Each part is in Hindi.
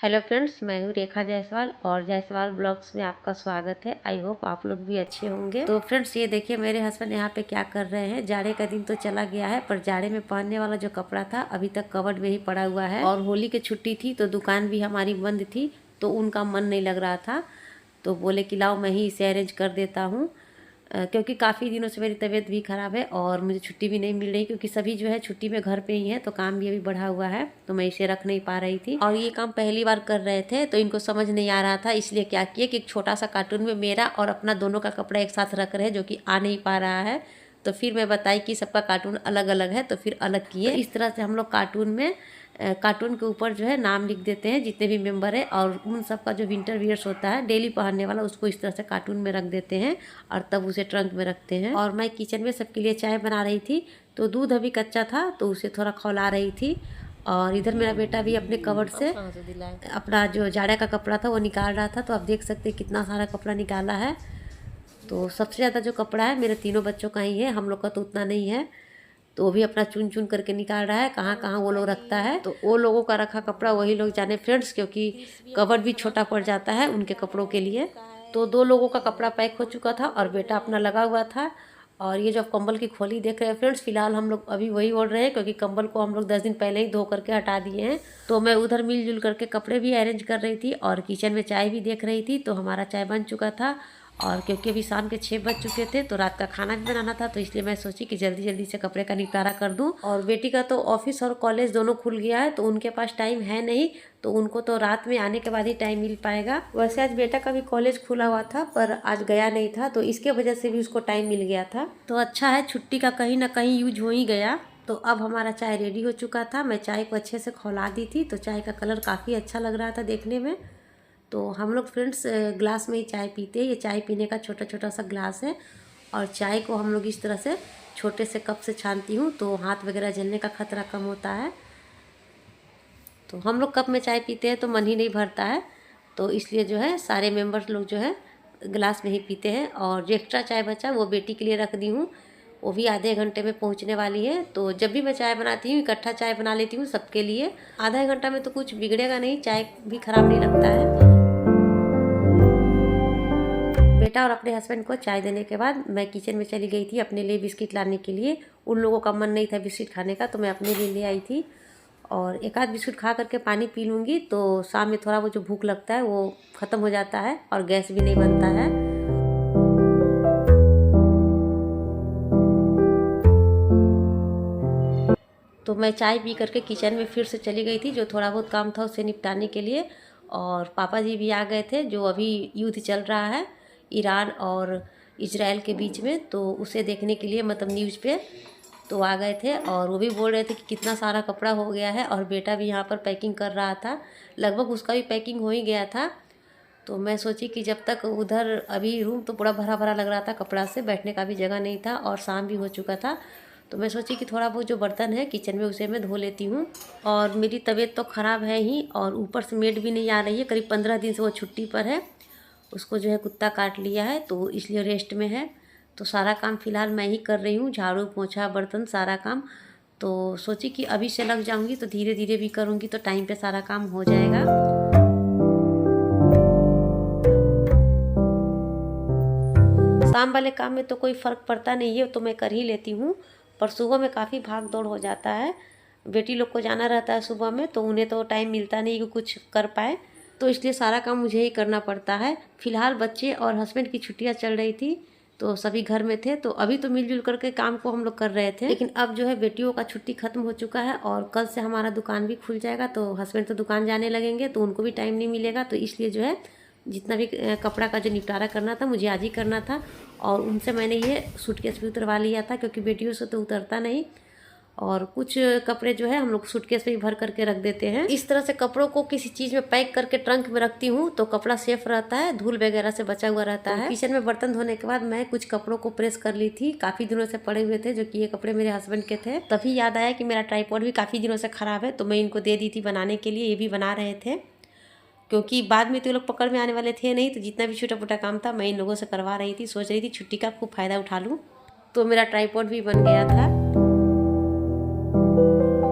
हेलो फ्रेंड्स, मैं हूँ रेखा जायसवाल और जायसवाल ब्लॉग्स में आपका स्वागत है। आई होप आप लोग भी अच्छे होंगे। तो फ्रेंड्स, ये देखिए मेरे हस्बैंड यहाँ पे क्या कर रहे हैं। जाड़े का दिन तो चला गया है, पर जाड़े में पहनने वाला जो कपड़ा था अभी तक कबर्ड में ही पड़ा हुआ है। और होली की छुट्टी थी तो दुकान भी हमारी बंद थी, तो उनका मन नहीं लग रहा था, तो बोले कि लाओ मैं ही इसे अरेंज कर देता हूँ। क्योंकि काफ़ी दिनों से मेरी तबीयत भी ख़राब है और मुझे छुट्टी भी नहीं मिल रही, क्योंकि सभी जो है छुट्टी में घर पे ही है, तो काम भी अभी बढ़ा हुआ है, तो मैं इसे रख नहीं पा रही थी। और ये काम पहली बार कर रहे थे तो इनको समझ नहीं आ रहा था, इसलिए क्या किए कि एक छोटा सा कार्टून में मेरा और अपना दोनों का कपड़ा एक साथ रख रहे हैं, जो कि आ नहीं पा रहा है। तो फिर मैं बताई कि सबका कार्टून अलग अलग है, तो फिर अलग किए। तो इस तरह से हम लोग कार्टून के ऊपर जो है नाम लिख देते हैं जितने भी मेंबर है, और उन सब का जो विंटर वियर्स होता है डेली पहनने वाला, उसको इस तरह से कार्टून में रख देते हैं और तब उसे ट्रंक में रखते हैं। और मैं किचन में सबके लिए चाय बना रही थी, तो दूध अभी कच्चा था तो उसे थोड़ा खौला रही थी। और इधर मेरा बेटा भी अपने कवर्ड से अपना जो जाड़े का कपड़ा था वो निकाल रहा था, तो आप देख सकते हैं कितना सारा कपड़ा निकाला है। तो सबसे ज़्यादा जो कपड़ा है मेरे तीनों बच्चों का ही है, हम लोग का तो उतना नहीं है। तो वो भी अपना चुन चुन करके निकाल रहा है कहाँ कहाँ वो लोग रखता है, तो वो लोगों का रखा कपड़ा वही लोग जाने फ्रेंड्स, क्योंकि कवर भी छोटा पड़ जाता है उनके कपड़ों के लिए। तो दो लोगों का कपड़ा पैक हो चुका था और बेटा अपना लगा हुआ था। और ये जो आप कंबल की खोली देख रहे हैं फ्रेंड्स, फिलहाल हम लोग अभी वही ओढ़ रहे हैं, क्योंकि कंबल को हम लोग 10 दिन पहले ही धो करके हटा दिए हैं। तो मैं उधर मिलजुल करके कपड़े भी अरेंज कर रही थी और किचन में चाय भी देख रही थी। तो हमारा चाय बन चुका था, और क्योंकि अभी शाम के 6 बज चुके थे तो रात का खाना भी बनाना था, तो इसलिए मैं सोची कि जल्दी जल्दी से कपड़े का निपटारा कर दूं। और बेटी का तो ऑफिस और कॉलेज दोनों खुल गया है, तो उनके पास टाइम है नहीं, तो उनको तो रात में आने के बाद ही टाइम मिल पाएगा। वैसे आज बेटा का भी कॉलेज खुला हुआ था, पर आज गया नहीं था, तो इसके वजह से भी उसको टाइम मिल गया था। तो अच्छा है, छुट्टी का कहीं ना कहीं यूज हो ही गया। तो अब हमारा चाय रेडी हो चुका था, मैं चाय को अच्छे से खौला दी थी, तो चाय का कलर काफ़ी अच्छा लग रहा था देखने में। तो हम लोग फ्रेंड्स ग्लास में ही चाय पीते हैं। ये चाय पीने का छोटा छोटा सा ग्लास है, और चाय को हम लोग इस तरह से छोटे से कप से छानती हूँ, तो हाथ वगैरह जलने का खतरा कम होता है। तो हम लोग कप में चाय पीते हैं तो मन ही नहीं भरता है, तो इसलिए जो है सारे मेंबर्स लोग जो है गिलास में ही पीते हैं। और जो एक्स्ट्रा चाय बचा वो बेटी के लिए रख दी हूँ, वो भी आधे घंटे में पहुँचने वाली है। तो जब भी मैं चाय बनाती हूँ इकट्ठा चाय बना लेती हूँ सबके लिए। आधा घंटा में तो कुछ बिगड़ेगा नहीं, चाय भी ख़राब नहीं लगता है। बेटा और अपने हस्बैंड को चाय देने के बाद मैं किचन में चली गई थी अपने लिए बिस्किट लाने के लिए। उन लोगों का मन नहीं था बिस्किट खाने का, तो मैं अपने लिए ले आई थी। और एक आध बिस्कुट खा करके पानी पी लूँगी, तो शाम में थोड़ा वो जो भूख लगता है वो ख़त्म हो जाता है और गैस भी नहीं बनता है। तो मैं चाय पी करके किचन में फिर से चली गई थी, जो थोड़ा बहुत काम था उसे निपटाने के लिए। और पापा जी भी आ गए थे, जो अभी युद्ध चल रहा है ईरान और इजराइल के बीच में, तो उसे देखने के लिए मतलब न्यूज़ पे तो आ गए थे। और वो भी बोल रहे थे कि कितना सारा कपड़ा हो गया है, और बेटा भी यहाँ पर पैकिंग कर रहा था, लगभग उसका भी पैकिंग हो ही गया था। तो मैं सोची कि जब तक उधर अभी रूम तो पूरा भरा भरा लग रहा था कपड़ा से, बैठने का भी जगह नहीं था और शाम भी हो चुका था, तो मैं सोची कि थोड़ा बहुत जो बर्तन है किचन में उसे मैं धो लेती हूँ। और मेरी तबीयत तो ख़राब है ही, और ऊपर से मेड भी नहीं आ रही है, करीब 15 दिन से वो छुट्टी पर है। उसको जो है कुत्ता काट लिया है, तो इसलिए रेस्ट में है। तो सारा काम फ़िलहाल मैं ही कर रही हूँ, झाड़ू पोछा बर्तन सारा काम। तो सोची कि अभी से लग जाऊँगी तो धीरे धीरे भी करूँगी, तो टाइम पे सारा काम हो जाएगा। शाम वाले काम में तो कोई फ़र्क पड़ता नहीं है, तो मैं कर ही लेती हूँ, पर सुबह में काफ़ी भाग दौड़ हो जाता है। बेटी लोग को जाना रहता है सुबह में, तो उन्हें तो टाइम मिलता नहीं कि कुछ कर पाए, तो इसलिए सारा काम मुझे ही करना पड़ता है। फ़िलहाल बच्चे और हस्बैंड की छुट्टियाँ चल रही थी, तो सभी घर में थे, तो अभी तो मिलजुल करके काम को हम लोग कर रहे थे। लेकिन अब जो है बेटियों का छुट्टी ख़त्म हो चुका है और कल से हमारा दुकान भी खुल जाएगा, तो हस्बैंड तो दुकान जाने लगेंगे, तो उनको भी टाइम नहीं मिलेगा। तो इसलिए जो है जितना भी कपड़ा का जो निपटारा करना था मुझे आज ही करना था। और उनसे मैंने ये सूटकेस भी उतरवा लिया था, क्योंकि बेटियों से तो उतरता नहीं। और कुछ कपड़े जो है हम लोग सूटकेस में ही भर करके रख देते हैं। इस तरह से कपड़ों को किसी चीज़ में पैक करके ट्रंक में रखती हूँ, तो कपड़ा सेफ रहता है, धूल वगैरह से बचा हुआ रहता है। किचन में बर्तन धोने के बाद मैं कुछ कपड़ों को प्रेस कर ली थी, काफ़ी दिनों से पड़े हुए थे, जो कि ये कपड़े मेरे हस्बैंड के थे। तभी याद आया कि मेरा ट्राइपॉड भी काफ़ी दिनों से ख़राब है, तो मैं इनको दे दी थी बनाने के लिए। ये भी बना रहे थे, क्योंकि बाद में तो ये लोग पकड़ में आने वाले थे नहीं, तो जितना भी छोटा मोटा काम था मैं इन लोगों से करवा रही थी। सोच रही थी छुट्टी का खूब फ़ायदा उठा लूँ, तो मेरा ट्राइपॉड भी बन गया था।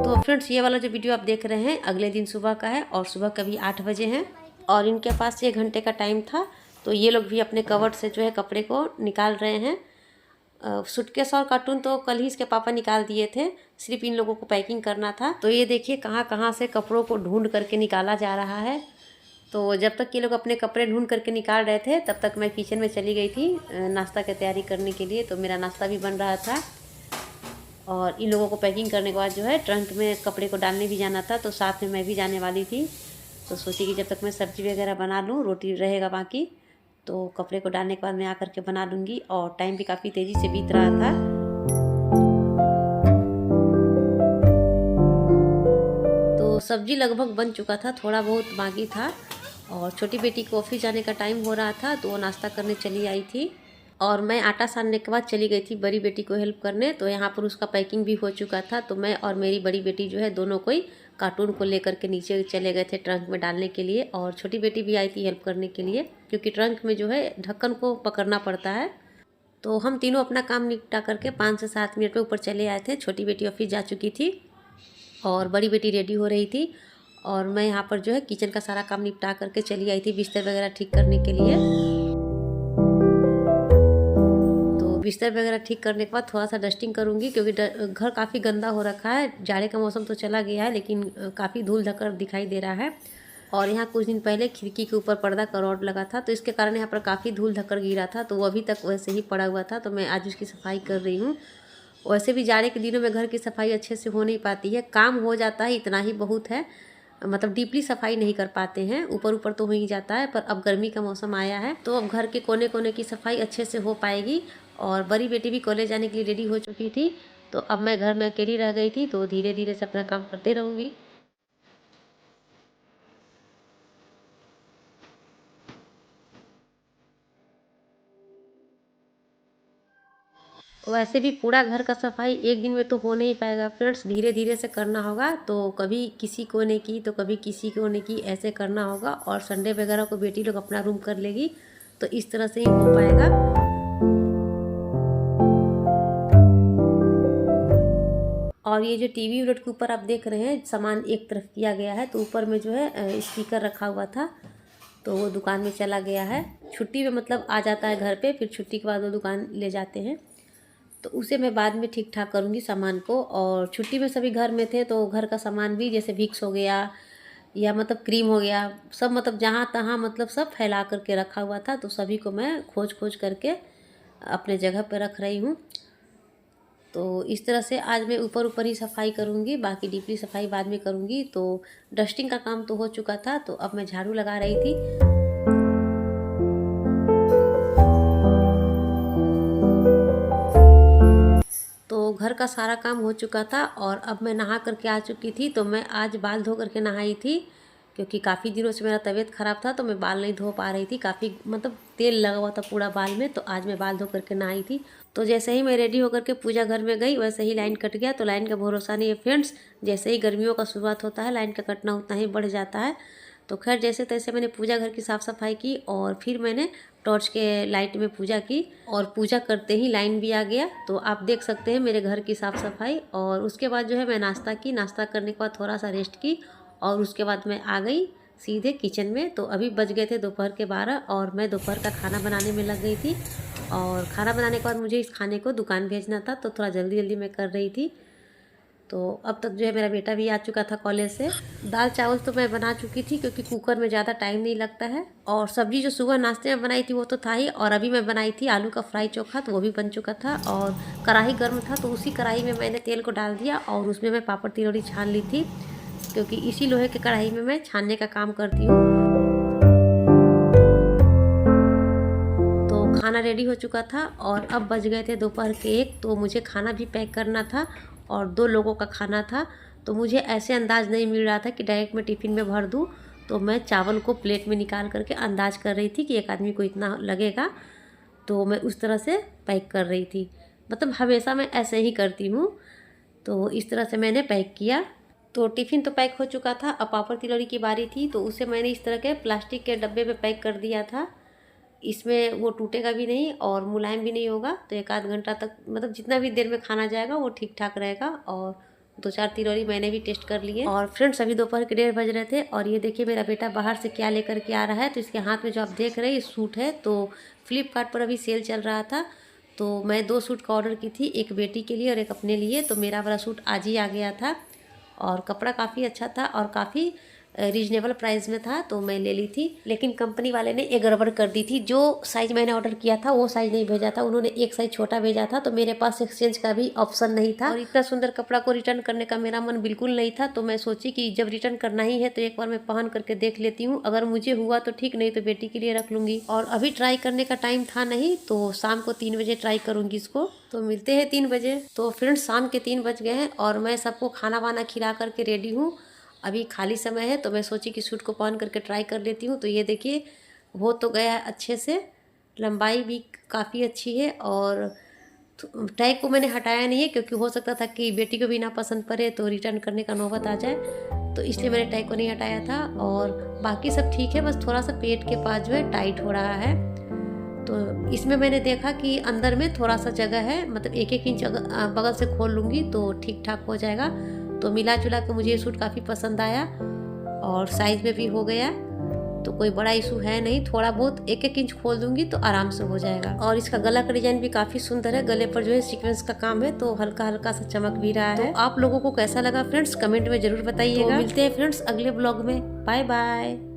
तो फ्रेंड्स ये वाला जो वीडियो आप देख रहे हैं अगले दिन सुबह का है और सुबह कभी 8 बजे हैं और इनके पास 1 घंटे का टाइम था। तो ये लोग भी अपने कवर्ड से जो है कपड़े को निकाल रहे हैं। सूटकेस और कार्टून तो कल ही इसके पापा निकाल दिए थे, सिर्फ इन लोगों को पैकिंग करना था। तो ये देखिए कहाँ कहाँ से कपड़ों को ढूंढ करके निकाला जा रहा है। तो जब तक ये लोग अपने कपड़े ढूंढ करके निकाल रहे थे तब तक मैं किचन में चली गई थी नाश्ता की तैयारी करने के लिए। तो मेरा नाश्ता भी बन रहा था और इन लोगों को पैकिंग करने के बाद जो है ट्रंक में कपड़े को डालने भी जाना था। तो साथ में मैं भी जाने वाली थी। तो सोची कि जब तक मैं सब्ज़ी वगैरह बना लूँ, रोटी रहेगा बाकी, तो कपड़े को डालने के बाद मैं आकर के बना लूँगी। और टाइम भी काफ़ी तेज़ी से बीत रहा था। तो सब्ज़ी लगभग बन चुका था, थोड़ा बहुत बाकी था। और छोटी बेटी को ऑफिस जाने का टाइम हो रहा था तो वो नाश्ता करने चली आई थी और मैं आटा सानने के बाद चली गई थी बड़ी बेटी को हेल्प करने। तो यहाँ पर उसका पैकिंग भी हो चुका था। तो मैं और मेरी बड़ी बेटी जो है दोनों कोई कार्टून को लेकर के नीचे चले गए थे ट्रंक में डालने के लिए। और छोटी बेटी भी आई थी हेल्प करने के लिए क्योंकि ट्रंक में जो है ढक्कन को पकड़ना पड़ता है। तो हम तीनों अपना काम निपटा करके 5 से 7 मिनट में ऊपर चले आए थे। छोटी बेटी ऑफिस जा चुकी थी और बड़ी बेटी रेडी हो रही थी और मैं यहाँ पर जो है किचन का सारा काम निपटा करके चली आई थी बिस्तर वगैरह ठीक करने के लिए। तो बिस्तर वगैरह ठीक करने के बाद थोड़ा सा डस्टिंग करूँगी क्योंकि घर काफ़ी गंदा हो रखा है। जाड़े का मौसम तो चला गया है लेकिन काफ़ी धूल धक्कर दिखाई दे रहा है। और यहाँ कुछ दिन पहले खिड़की के ऊपर पर्दा का रॉड लगा था तो इसके कारण यहाँ पर काफ़ी धूल धक्कर गिरा था। तो वो अभी तक वैसे ही पड़ा हुआ था। तो मैं आज उसकी सफाई कर रही हूँ। वैसे भी जाड़े के दिनों में घर की सफाई अच्छे से हो नहीं पाती है, काम हो जाता है इतना ही बहुत है, मतलब डीपली सफाई नहीं कर पाते हैं। ऊपर ऊपर तो हो ही जाता है पर अब गर्मी का मौसम आया है तो अब घर के कोने कोने की सफाई अच्छे से हो पाएगी। और बड़ी बेटी भी कॉलेज जाने के लिए रेडी हो चुकी थी। तो अब मैं घर में अकेली रह गई थी तो धीरे धीरे से अपना काम करते रहूँगी। वैसे भी पूरा घर का सफाई एक दिन में तो हो नहीं पाएगा फ्रेंड्स, धीरे धीरे से करना होगा। तो कभी किसी कोने की तो कभी किसी कोने की ऐसे करना होगा। और संडे वगैरह को बेटी लोग अपना रूम कर लेगी तो इस तरह से ही हो पाएगा। और ये जो टीवी यूनिट के ऊपर आप देख रहे हैं सामान एक तरफ किया गया है तो ऊपर में जो है स्पीकर रखा हुआ था तो वो दुकान में चला गया है। छुट्टी में मतलब आ जाता है घर पे, फिर छुट्टी के बाद वो दुकान ले जाते हैं तो उसे मैं बाद में ठीक ठाक करूँगी सामान को। और छुट्टी में सभी घर में थे तो घर का सामान भी जैसे विक्स हो गया या मतलब क्रीम हो गया, सब मतलब जहाँ तहाँ मतलब सब फैला करके रखा हुआ था। तो सभी को मैं खोज खोज करके अपने जगह पर रख रही हूँ। तो इस तरह से आज मैं ऊपर ऊपर ही सफाई करूँगी, बाकी डीपली सफाई बाद में करूँगी। तो डस्टिंग का काम तो हो चुका था तो अब मैं झाड़ू लगा रही थी। तो घर का सारा काम हो चुका था और अब मैं नहा करके आ चुकी थी। तो मैं आज बाल धो करके नहाई थी क्योंकि काफ़ी दिनों से मेरा तबीयत ख़राब था तो मैं बाल नहीं धो पा रही थी, काफ़ी मतलब तेल लगा हुआ था पूरा बाल में। तो आज मैं बाल धो करके नहाई थी। तो जैसे ही मैं रेडी होकर के पूजा घर में गई वैसे ही लाइन कट गया। तो लाइन का भरोसा नहीं है फ्रेंड्स, जैसे ही गर्मियों का शुरुआत होता है लाइन का कटना उतना ही बढ़ जाता है। तो खैर जैसे तैसे मैंने पूजा घर की साफ़ सफाई की और फिर मैंने टॉर्च के लाइट में पूजा की और पूजा करते ही लाइन भी आ गया। तो आप देख सकते हैं मेरे घर की साफ़ सफाई। और उसके बाद जो है मैं नाश्ता की, नाश्ता करने के बाद थोड़ा सा रेस्ट की और उसके बाद मैं आ गई सीधे किचन में। तो अभी बज गए थे दोपहर के 12 और मैं दोपहर का खाना बनाने में लग गई थी। और खाना बनाने के बाद मुझे इस खाने को दुकान भेजना था तो थोड़ा जल्दी जल्दी मैं कर रही थी। तो अब तक जो है मेरा बेटा भी आ चुका था कॉलेज से। दाल चावल तो मैं बना चुकी थी क्योंकि कुकर में ज़्यादा टाइम नहीं लगता है। और सब्ज़ी जो सुबह नाश्ते में बनाई थी वो तो था ही, और अभी मैं बनाई थी आलू का फ्राई चोखा तो वो भी बन चुका था। और कढ़ाई गर्म था तो उसी कढ़ाई में मैंने तेल को डाल दिया और उसमें मैं पापड़ तिलौरी छान ली थी क्योंकि इसी लोहे के कढ़ाई में मैं छानने का काम करती हूँ। तो खाना रेडी हो चुका था और अब बज गए थे दोपहर के 1। तो मुझे खाना भी पैक करना था और 2 लोगों का खाना था। तो मुझे ऐसे अंदाज़ नहीं मिल रहा था कि डायरेक्ट मैं टिफ़िन में भर दूँ। तो मैं चावल को प्लेट में निकाल करके अंदाज़ कर रही थी कि एक आदमी को इतना लगेगा, तो मैं उस तरह से पैक कर रही थी। मतलब हमेशा मैं ऐसे ही करती हूँ। तो इस तरह से मैंने पैक किया। तो टिफ़िन तो पैक हो चुका था, अब पापड़ तिलौरी की बारी थी। तो उसे मैंने इस तरह के प्लास्टिक के डब्बे में पैक कर दिया था। इसमें वो टूटेगा भी नहीं और मुलायम भी नहीं होगा। तो 1 आध घंटा तक मतलब जितना भी देर में खाना जाएगा वो ठीक ठाक रहेगा और 2-4 तिरौरी मैंने भी टेस्ट कर लिए। और फ्रेंड्स अभी दोपहर के 1:30 बज रहे थे और ये देखिए मेरा बेटा बाहर से क्या लेकर के आ रहा है। तो इसके हाथ में जो आप देख रहे हैं ये सूट है। तो फ्लिपकार्ट पर अभी सेल चल रहा था तो मैं 2 सूट का ऑर्डर की थी, एक बेटी के लिए और एक अपने लिए। तो मेरा वाला सूट आज ही आ गया था और कपड़ा काफ़ी अच्छा था और काफ़ी रीजनेबल प्राइस में था तो मैं ले ली थी। लेकिन कंपनी वाले ने एक गड़बड़ कर दी थी, जो साइज़ मैंने ऑर्डर किया था वो साइज़ नहीं भेजा था, उन्होंने एक साइज़ छोटा भेजा था। तो मेरे पास एक्सचेंज का भी ऑप्शन नहीं था और इतना सुंदर कपड़ा को रिटर्न करने का मेरा मन बिल्कुल नहीं था। तो मैं सोची कि जब रिटर्न करना ही है तो एक बार मैं पहन करके देख लेती हूँ, अगर मुझे हुआ तो ठीक, नहीं तो बेटी के लिए रख लूँगी। और अभी ट्राई करने का टाइम था नहीं, तो शाम को 3 बजे ट्राई करूँगी इसको। तो मिलते हैं 3 बजे। तो फ्रेंड्स शाम के 3 बज गए हैं और मैं सबको खाना वाना खिला करके रेडी हूँ। अभी खाली समय है तो मैं सोची कि सूट को पहन करके ट्राई कर लेती हूँ। तो ये देखिए हो तो गया है अच्छे से, लंबाई भी काफ़ी अच्छी है और टैग को मैंने हटाया नहीं है क्योंकि हो सकता था कि बेटी को भी ना पसंद पड़े तो रिटर्न करने का नौबत आ जाए, तो इसलिए मैंने टैग को नहीं हटाया था। और बाकी सब ठीक है, बस थोड़ा सा पेट के पास जो है टाइट हो रहा है। तो इसमें मैंने देखा कि अंदर में थोड़ा सा जगह है, मतलब 1-1 इंच बगल से खोल लूँगी तो ठीक ठाक हो जाएगा। तो मिला जुला के मुझे ये सूट काफ़ी पसंद आया और साइज़ में भी हो गया, तो कोई बड़ा इशू है नहीं। थोड़ा बहुत 1-1 इंच खोल दूंगी तो आराम से हो जाएगा। और इसका गला का डिजाइन भी काफ़ी सुंदर है, गले पर जो है सीक्वेंस का काम है तो हल्का हल्का सा चमक भी रहा है। तो आप लोगों को कैसा लगा फ्रेंड्स कमेंट में जरूर बताइएगा। तो मिलते हैं फ्रेंड्स अगले ब्लॉग में, बाय बाय।